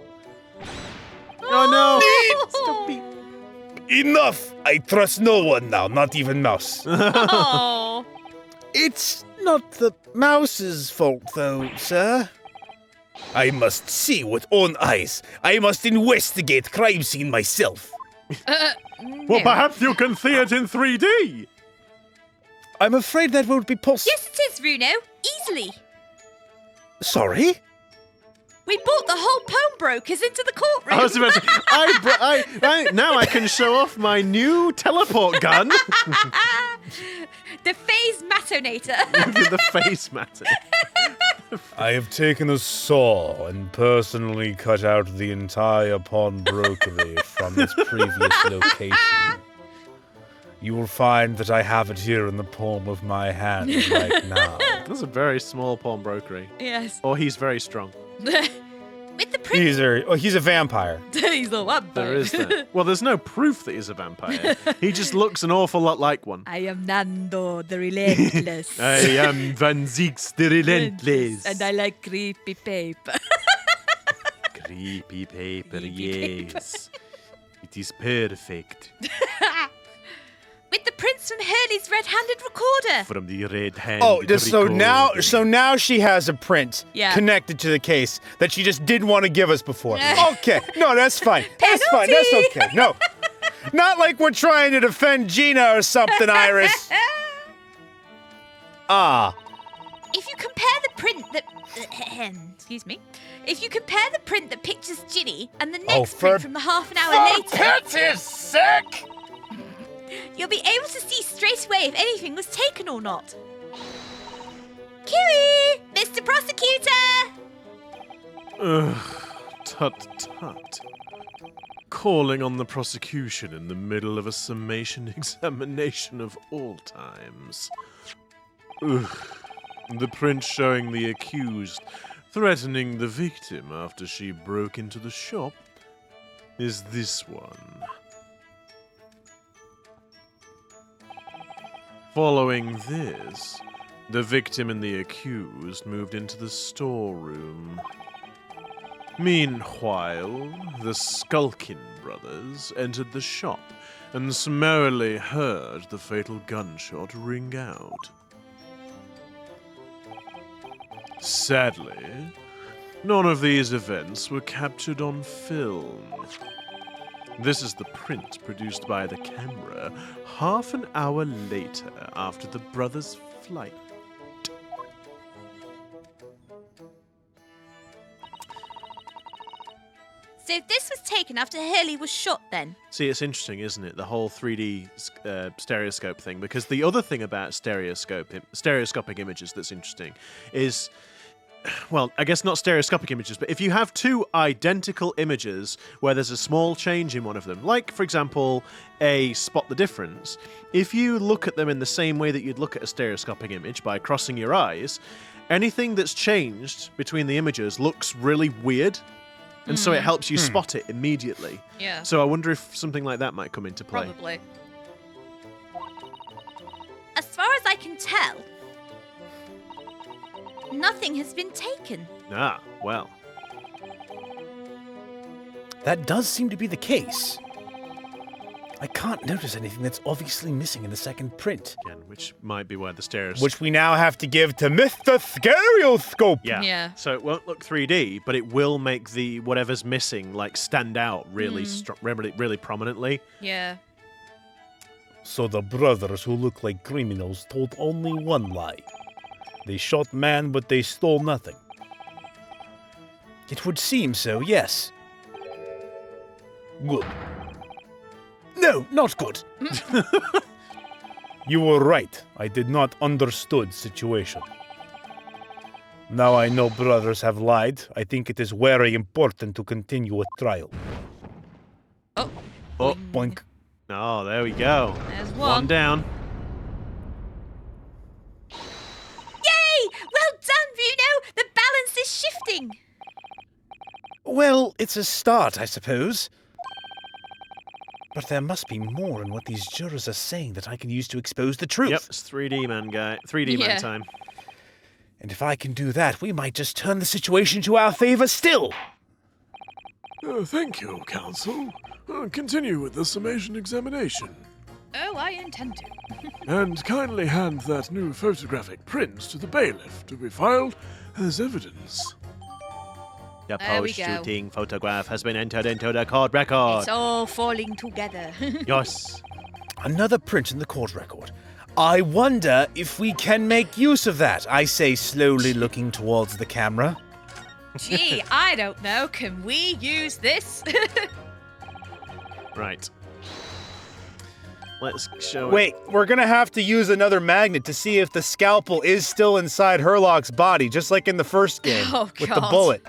Oh no! Stop me. Enough! I trust no one now, not even Mouse. Oh. It's not the mouse's fault, though, sir. I must see with own eyes. I must investigate crime scene myself. Well, perhaps you can see it in 3D. I'm afraid that won't be possible. Yes, it is, Runo. Easily. Sorry? We brought the whole pawnbrokers into the courtroom. I was about to now I can show off my new teleport gun. The phase matonator. The face matter. I have taken a saw and personally cut out the entire pawnbrokery from its previous location. You will find that I have it here in the palm of my hand right now. That's a very small pawnbrokery. Yes. Or he's very strong. With the prince. He's a vampire. He's a vampire. There is that. Well, there's no proof that he's a vampire. He just looks an awful lot like one. I am Nando, the relentless. I am Van Zieks the Relentless. And I like creepy paper. Creepy paper, Creepy paper. yes. It is perfect. With the prince from Hurley's red-handed recorder. From the red hand. Oh, so now she has a print Yeah. connected to the case that she just didn't want to give us before. Okay, no, that's fine. That's fine. That's okay. No, not like we're trying to defend Gina or something, Iris. If you compare the print that... excuse me. If you compare the print that pictures Ginny and the next for print from the half an hour later, Pity's sake! you'll be able to see straight away if anything was taken or not. Kiwi! Mr. Prosecutor! Tut tut. Calling on the prosecution in the middle of a summation examination of all times. Ugh. The print showing the accused threatening the victim after she broke into the shop is this one. Following this, the victim and the accused moved into the storeroom. Meanwhile, the Skulkin brothers entered the shop and summarily heard the fatal gunshot ring out. Sadly, none of these events were captured on film. This is the print produced by the camera half an hour later after the brothers' flight. So this was taken after Hurley was shot then? See, it's interesting, isn't it? The whole 3D stereoscope thing. Because the other thing about stereoscopic images that's interesting is, well, I guess not stereoscopic images, but if you have two identical images where there's a small change in one of them, like, for example, a spot the difference, if you look at them in the same way that you'd look at a stereoscopic image by crossing your eyes, anything that's changed between the images looks really weird. and so it helps you spot it immediately. Yeah. So I wonder if something like that might come into play. Probably. As far as I can tell, nothing has been taken. Ah, well. That does seem to be the case. I can't notice anything that's obviously missing in the second print, Again, which might be where the stairs... which we now have to give to Mr. Stereoscope. Yeah. Yeah. So it won't look 3D, but it will make the whatever's missing like stand out really really prominently. Yeah. So the brothers who look like criminals told only one lie. They shot man, but they stole nothing. It would seem so, yes. Good. No, not good. You were right. I did not understood situation. Now I know brothers have lied. I think it is very important to continue with trial. Oh. Oh, Boink. oh, there we go. There's One one. down. Yay! Well done, Bruno! The balance is shifting. Well, it's a start, I suppose. But there must be more in what these jurors are saying that I can use to expose the truth. Yep, it's 3D man guy. 3D man Yeah. time. And if I can do that, we might just turn the situation to our favor still. Thank you, counsel. Continue with the summation examination. Oh, I intend to. And kindly hand that new photographic print to the bailiff to be filed as evidence. The There we go. post-shooting photograph has been entered into the court record. It's all falling together. Yes. Another print in the court record. I wonder if we can make use of that, I say, slowly looking towards the camera. Gee, I don't know. Can we use this? Right. Let's show it. Wait, we're gonna have to use another magnet to see if the scalpel is still inside Herlock's body, just like in the first game Oh, with the God. bullet.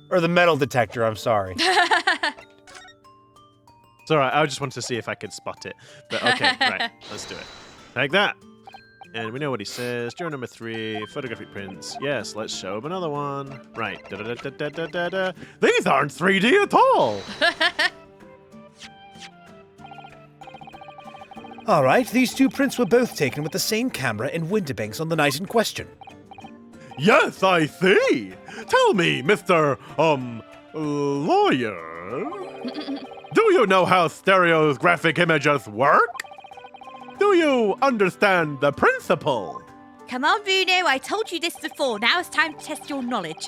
Or the metal detector, I'm sorry. It's alright, I just wanted to see if I could spot it. But okay, right, let's do it. Like that. And we know what he says. Juror number 3, photographic prints. Yes, let's show him another one. Right. Da-da-da-da-da-da-da. These aren't 3D at all! All right, these two prints were both taken with the same camera in Winterbanks on the night in question. Yes, I see! Tell me, Mr. Lawyer. Do you know how stereographic images work? Do you understand the principle? Come on, Bruno. I told you this before. Now it's time to test your knowledge.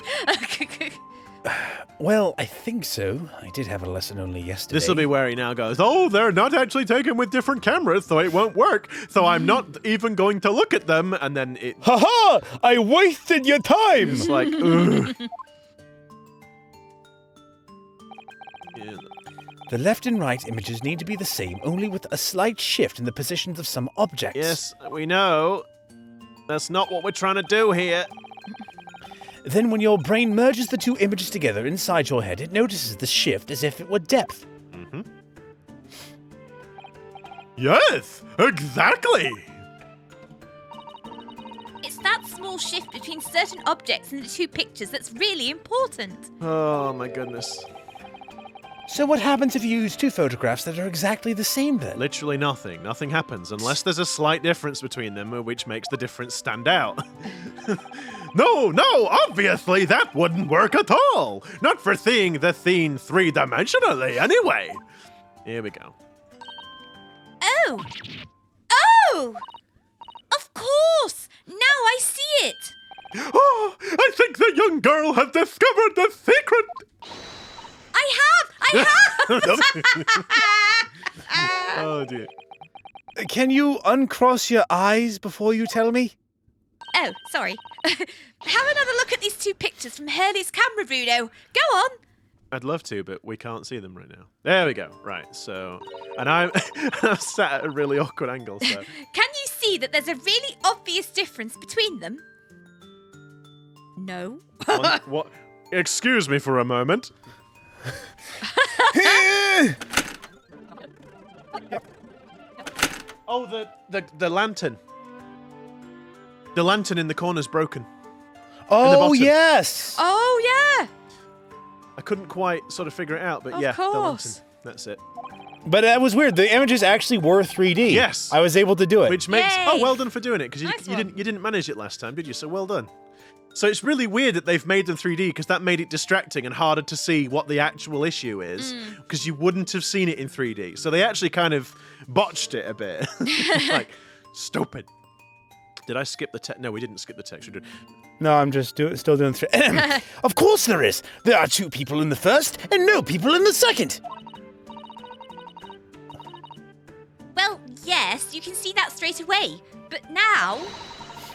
Well, I think so. I did have a lesson only yesterday. This will be where he now goes, oh, they're not actually taken with different cameras, so it won't work. So I'm not even going to look at them. And then it... Ha-ha! I wasted your time! It's like, ugh. Yeah. The left and right images need to be the same, only with a slight shift in the positions of some objects. Yes, we know. That's not what we're trying to do here. Then when your brain merges the two images together inside your head, it notices the shift as if it were depth. Mm-hmm. Yes, exactly. It's that small shift between certain objects in the two pictures that's really important. Oh, my goodness. So what happens if you use two photographs that are exactly the same then? Literally nothing. Nothing happens unless there's a slight difference between them, which makes the difference stand out. No, obviously that wouldn't work at all. Not for seeing the scene three-dimensionally, anyway. Here we go. Oh! Oh! Of course! Now I see it! Oh, I think the young girl has discovered the secret. I have! Oh, dear. Can you uncross your eyes before you tell me? Oh, sorry. Have another look at these two pictures from Hurley's camera, Bruno. Go on. I'd love to, but we can't see them right now. There we go. Right, so... And I'm sat at a really awkward angle, so... Can you see that there's a really obvious difference between them? No. What? Excuse me for a moment. Oh, the lantern. The lantern in the corner's broken. Oh, bottom. yes! Oh, yeah. I couldn't quite sort of figure it out, but Of yeah, course. the lantern. That's it. But that was weird. The images actually were 3D. Yes. I was able to do it. Which makes Yay. well done for doing it, because Nice you one. didn't manage it last time, did you? So well done. So it's really weird that they've made them 3D, because that made it distracting and harder to see what the actual issue is, because you wouldn't have seen it in 3D. So they actually kind of botched it a bit. Like, stupid. Did I skip the text? No, we didn't skip the text. We did. No, I'm just still doing 3D. Of course there is. There are 2 people in the first and no people in the second. Well, yes, you can see that straight away. But now,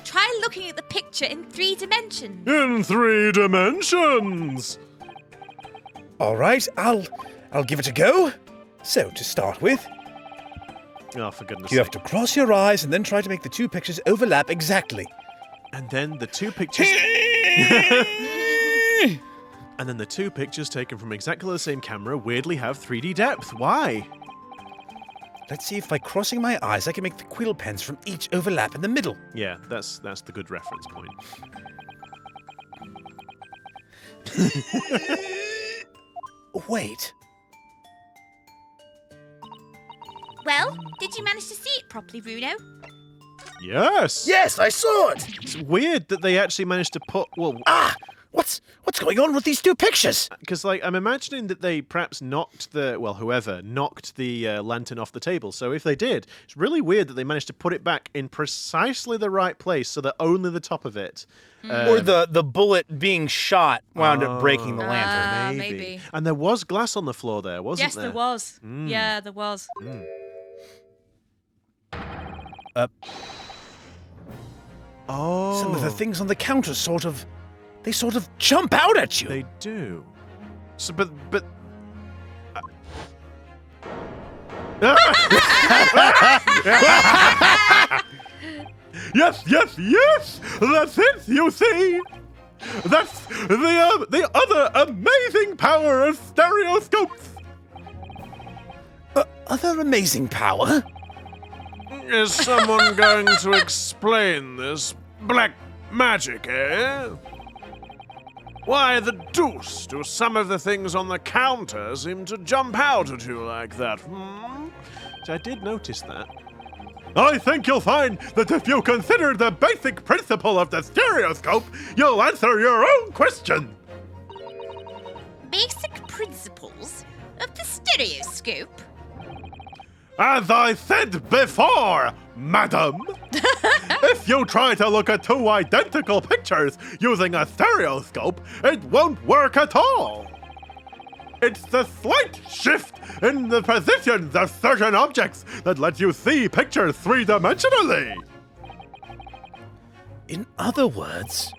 try looking at the picture in 3 dimensions. In 3 dimensions. All right, I'll give it a go. So, to start with, Oh, for goodness You sake. have to cross your eyes and then try to make the 2 pictures overlap exactly. And then the 2 pictures... And then the 2 pictures taken from exactly the same camera weirdly have 3D depth. Why? Let's see if by crossing my eyes I can make the quill pens from each overlap in the middle. Yeah, that's the good reference point. Wait. Well, did you manage to see it properly, Runo? Yes! yes, I saw it. It's weird that they actually managed to put... Well, Ah, what's going on with these 2 pictures? because like I'm imagining that they perhaps knocked the... Well, whoever knocked the lantern off the table. So if they did, it's really weird that they managed to put it back in precisely the right place so that only the top of it... Or the bullet being shot wound up breaking the lantern. Maybe. And there was glass on the floor there, wasn't Yes, there? there was. Yeah, there was. Oh. Some of the things on the counter sort of jump out at you. They do. So, but... Yes, yes, yes! That's it, you see! That's the other amazing power of stereoscopes! Other amazing power? Is someone going to explain this black magic, eh? Why the deuce do some of the things on the counter seem to jump out at you like that, hmm? I did notice that. I think you'll find that if you consider the basic principle of the stereoscope, you'll answer your own question. Basic principles of the stereoscope? As I said before, madam, if you try to look at 2 identical pictures using a stereoscope, it won't work at all. It's the slight shift in the positions of certain objects that lets you see pictures 3-dimensionally. In other words,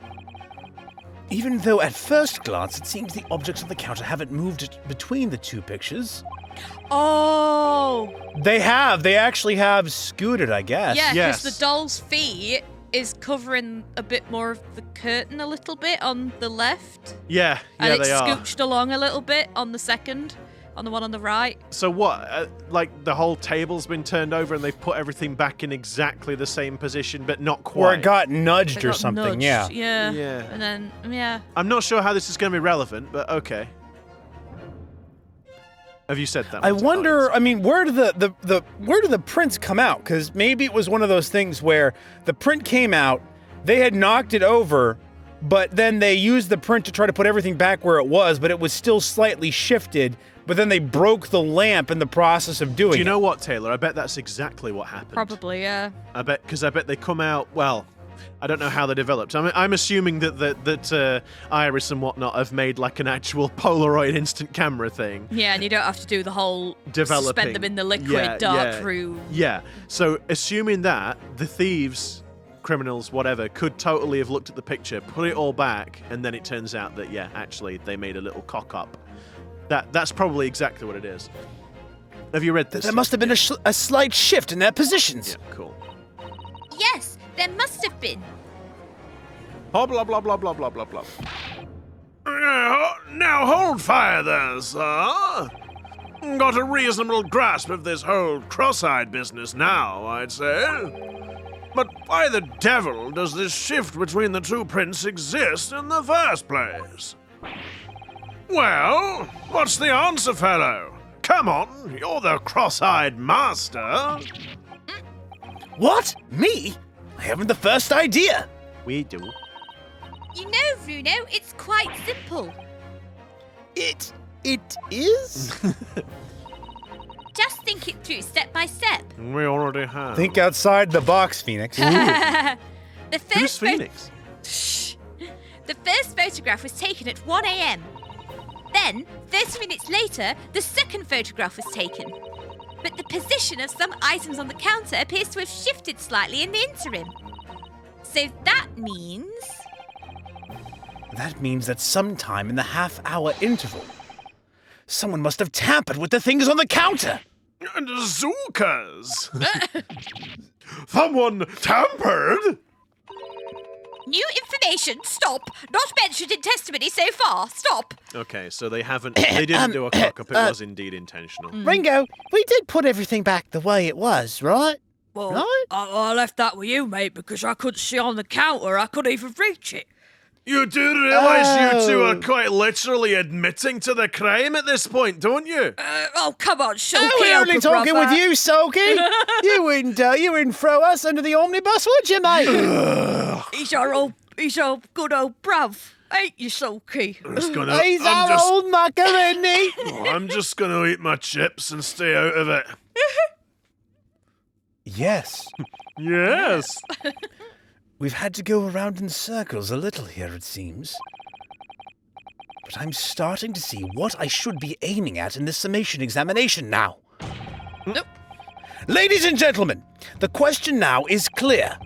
even though at first glance it seems the objects on the counter haven't moved between the 2 pictures, Oh! they have. They actually have scooted, I guess. Yeah, because Yes. the doll's feet is covering a bit more of the curtain a little bit on the left. Yeah, And they it's are. scooched along a little bit on the second, on the one on the right. So what? Like the whole table's been turned over and they've put everything back in exactly the same position, but not quite. Or it got nudged They or got something, nudged, yeah. Yeah. Yeah. And then, yeah. I'm not sure how this is going to be relevant, but okay. Have you said that? I one to wonder, audience? I mean, where did the prints come out? Because maybe it was one of those things where the print came out, they had knocked it over, but then they used the print to try to put everything back where it was, but it was still slightly shifted, but then they broke the lamp in the process of doing Do you it. know what, Taylor? I bet that's exactly what happened. Probably, yeah. I bet they come out. Well, I don't know how they developed. I'm assuming that Iris and whatnot have made like an actual Polaroid instant camera thing. Yeah, and you don't have to do the whole Developing. suspend them in the liquid Yeah, dark yeah. room. Yeah. So assuming that the thieves, criminals, whatever, could totally have looked at the picture, put it all back, and then it turns out that actually they made a little cock up. That's probably exactly what it is. Have you read this? There must have been a slight shift in their positions. Yeah. Cool. Yes, there must have been. Oh, blah, blah, blah, blah, blah, blah, blah. Now hold fire there, sir. Got a reasonable grasp of this whole cross-eyed business now, I'd say. But why the devil does this shift between the 2 prints exist in the first place? Well, what's the answer, fellow? Come on, you're the cross-eyed master. What? Me? I haven't the first idea. We do. You know, Runo, it's quite simple. It is? Just think it through step by step. We already have. Think outside the box, Phoenix. The Who's first Phoenix? Shh. The first photograph was taken at 1 a.m. Then, 30 minutes later, the second photograph was taken. But the position of some items on the counter appears to have shifted slightly in the interim. So that means... That means that sometime in the half-hour interval, someone must have tampered with the things on the counter. And Zookas. Someone tampered? New information, stop! Not mentioned in testimony so far, stop! Okay, so they didn't do a cock-up, it was indeed intentional. Ringo, we did put everything back the way it was, right? Well, Right? I left that with you, mate, because I couldn't see on the counter. I couldn't even reach it. You do realise you two Oh. are quite literally admitting to the crime at this point, don't you? Oh, come on, Silky. Oh, we're only elder talking brother. with you, Sulky. you wouldn't throw us under the omnibus, would you, mate? He's our good old bruv, ain't you, Silky? He's our old mucker, isn't he? I'm just gonna eat my chips and stay out of it. Yes. Yes. We've had to go around in circles a little here, it seems. But I'm starting to see what I should be aiming at in this summation examination now. Nope. Ladies and gentlemen, the question now is clear.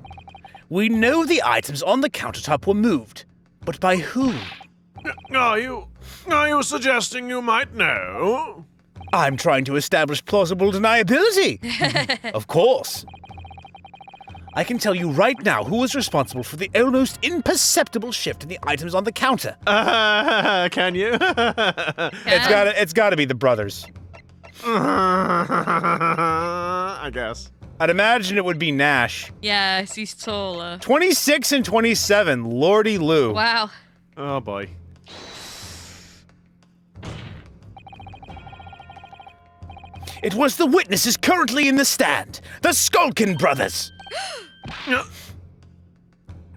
We know the items on the countertop were moved, but by whom? Are you suggesting you might know? I'm trying to establish plausible deniability. Of course. I can tell you right now who was responsible for the almost imperceptible shift in the items on the counter. Can you? It's gotta be the brothers. I guess. I'd imagine it would be Nash. Yes, he's taller. 26 and 27, Lordy Lou. Wow. Oh boy. It was the witnesses currently in the stand, the Skulkin brothers.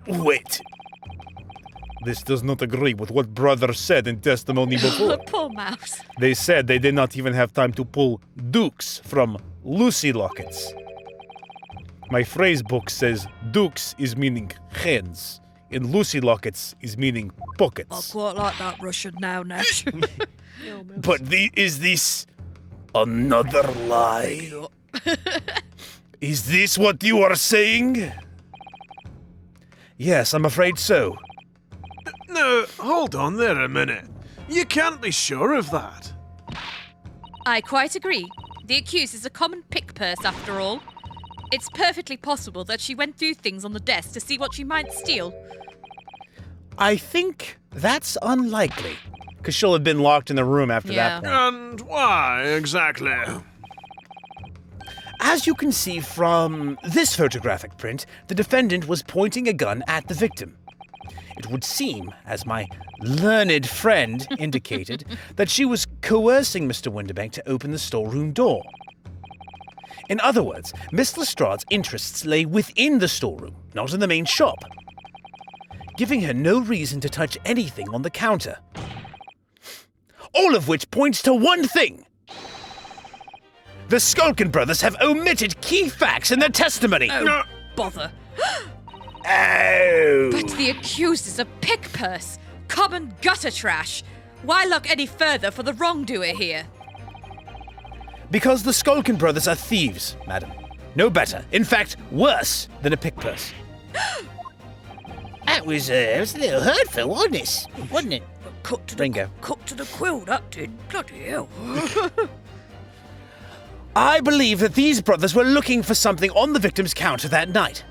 Wait. This does not agree with what brother said in testimony before. Poor mouse. They said they did not even have time to pull dukes from Lucy lockets. My phrase book says dukes is meaning hens, and Lucy lockets is meaning I pockets. quite like that Russian now, Nash. But is this another lie? Is this what you are saying? Yes, I'm afraid so. No, hold on there a minute. You can't be sure of that. I quite agree. The accused is a common pick purse, after all. It's perfectly possible that she went through things on the desk to see what she might steal. I think that's unlikely, because she'll have been locked in the room after that point. And why exactly? As you can see from this photographic print, the defendant was pointing a gun at the victim. It would seem, as my learned friend indicated, that she was coercing Mr. Winterbank to open the storeroom door. In other words, Miss Lestrade's interests lay within the storeroom, not in the main shop, giving her no reason to touch anything on the counter. All of which points to one thing. The Skulkin brothers have omitted key facts in their testimony. Oh, bother. Oh. But the accused is a pick purse. Common gutter trash. Why look any further for the wrongdoer here? Because the Skulkin brothers are thieves, madam. No better. In fact, worse than a pick purse. That was a little hurtful, wasn't it? Cut to Ringo. the quill, that did. Bloody hell. I believe that these brothers were looking for something on the victim's counter that night.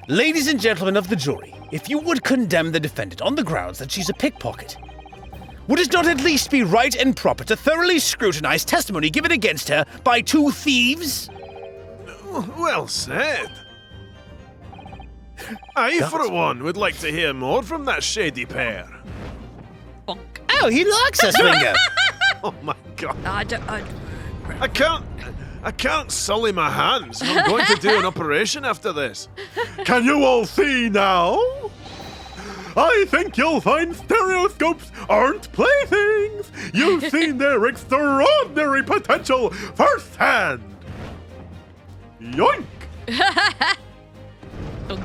Ladies and gentlemen of the jury, if you would condemn the defendant on the grounds that she's a pickpocket, would it not at least be right and proper to thoroughly scrutinize testimony given against her by two thieves? Well said. I, for one, would like to hear more from that shady pair. Bonk. Oh, he likes us, Ringo. Oh my god. I can't sully my hands. I'm going to do an operation after this. Can you all see now? I think you'll find stereoscopes aren't playthings. You've seen their extraordinary potential firsthand. Yoink! Oh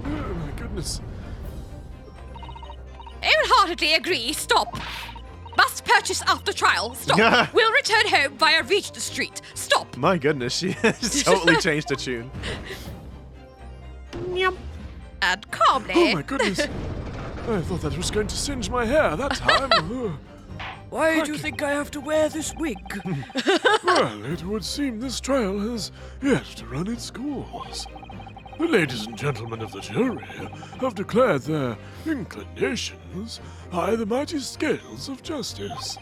my goodness. I wholeheartedly agree. Stop. Must purchase after trial. Stop. Will return home via Regent Street. Stop. My goodness, she has totally changed the tune. And calmly. Oh my goodness. I thought that was going to singe my hair that time. Why do you think I have to wear this wig? Well, it would seem this trial has yet to run its course. The ladies and gentlemen of the jury have declared their inclinations by the mighty scales of justice.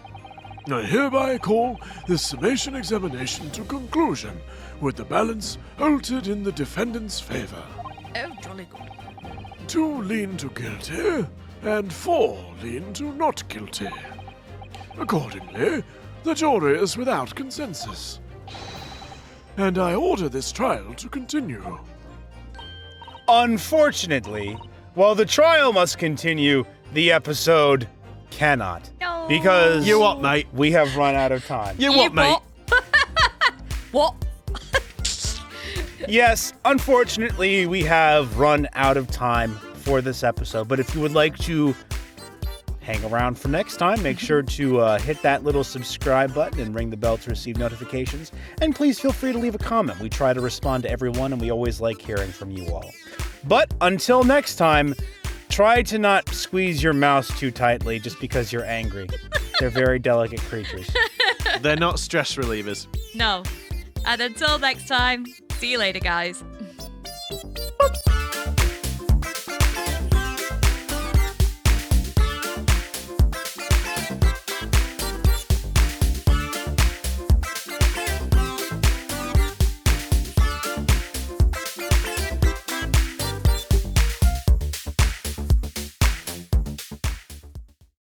I hereby call this summation examination to conclusion, with the balance altered in the defendant's favor. Oh, jolly good. 2 lean to guilty, and 4 lean to not guilty. Accordingly, the jury is without consensus. And I order this trial to continue. Unfortunately, while the trial must continue, the episode cannot. No. Because You what, mate? we have run out of time. You what, mate? What? Yes, unfortunately, we have run out of time for this episode. But if you would like to hang around for next time, make sure to hit that little subscribe button and ring the bell to receive notifications. And please feel free to leave a comment. We try to respond to everyone, and we always like hearing from you all. But until next time, try to not squeeze your mouse too tightly just because you're angry. They're very delicate creatures. They're not stress relievers. No. And until next time, see you later, guys.